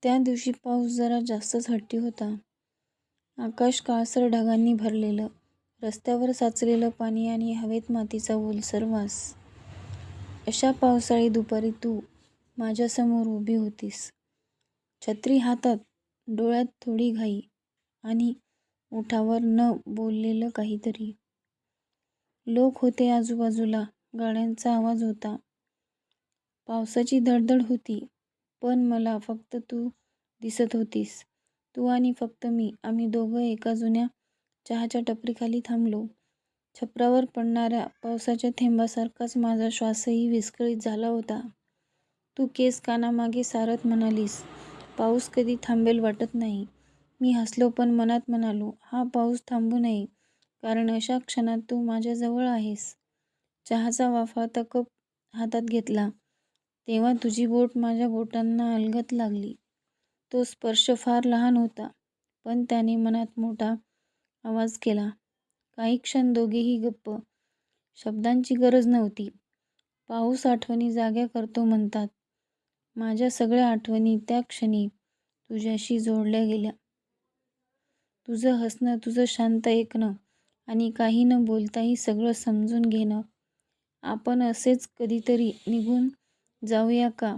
त्या दिवशी पाऊस जरा जास्तच हट्टी होता. आकाश काळसर ढगांनी भरलेलं, रस्त्यावर साचलेलं पाणी आणि हवेत मातीचा ओलसर वास. अशा पावसाळी दुपारी तू माझ्यासमोर उभी होतीस, छत्री हातात, डोळ्यात थोडी घाई आणि ओठावर न बोललेलं काहीतरी. लोक होते आजूबाजूला, गाड्यांचा आवाज होता, पावसाची धडधड होती, पण मला फक्त तू दिसत होतीस. तू आणि फक्त मी. आम्ही दोघं एका जुन्या चहाच्या टपरीखाली थांबलो. छपरावर पडणाऱ्या पावसाच्या थेंबासारखाच माझा श्वासही विस्कळीत झाला होता. तू केस कानामागे सारत म्हणालीस, पाऊस कधी थांबेल वाटत नाही. मी हसलो, पण मनात म्हणालो, हा पाऊस थांबू नये, कारण अशा क्षणात तू माझ्याजवळ आहेस. चहाचा वाफाळता कप हातात घेतला, तेव्हा तुझी बोट माझ्या बोटांना अलगद लागली. तो स्पर्श फार लहान होता, पण त्याने मनात मोठा आवाज केला. काही क्षण दोघेही गप्प. शब्दांची गरज नव्हती. पाऊस आठवणी जाग्या करतो म्हणतात. माझ्या सगळ्या आठवणी त्या क्षणी तुझ्याशी जोडल्या गेल्या. तुझं हसणं, तुझं शांत ऐकणं आणि काही न बोलताही सगळं समजून घेणं. आपण असेच कधीतरी निघून जाऊया का?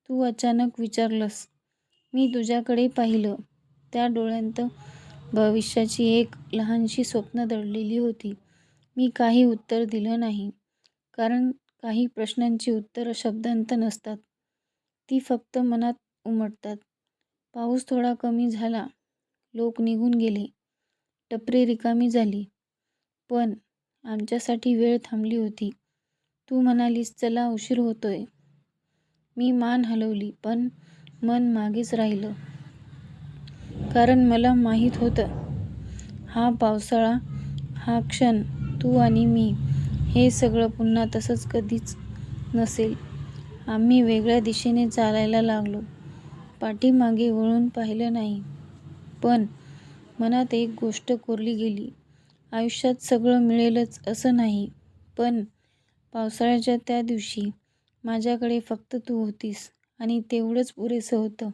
तू अचानक विचारलंस. मी तुझ्याकडे पाहिलं. त्या डोळ्यांत भविष्याची एक लहानशी स्वप्न दडलेली होती. मी काही उत्तर दिलं नाही, कारण काही प्रश्नांची उत्तरं शब्दांत नसतात. ती फक्त मनात उमटतात. पाऊस थोडा कमी झाला. लोक निघून गेले. टपरी रिकामी झाली. पण आमच्यासाठी वेळ थांबली होती. तू म्हणालीस, चला उशीर होतोय. मी मान हलवली, पण मन मागेच राहिलं. कारण मला माहीत होतं, हा पावसाळा, हा क्षण, तू आणि मी, हे सगळं पुन्हा तसंच कधीच नसेल. आम्ही वेगळ्या दिशेने चालायला लागलो. पाठीमागे वळून पाहिलं नाही. पण मनात एक गोष्ट कोरली गेली. आयुष्यात सगळं मिळेलच असं नाही, पण पावसाळ्याच्या त्या दिवशी माझ्याकडे फक्त तू होतीस आणि तेवढंच पुरेसं होतं.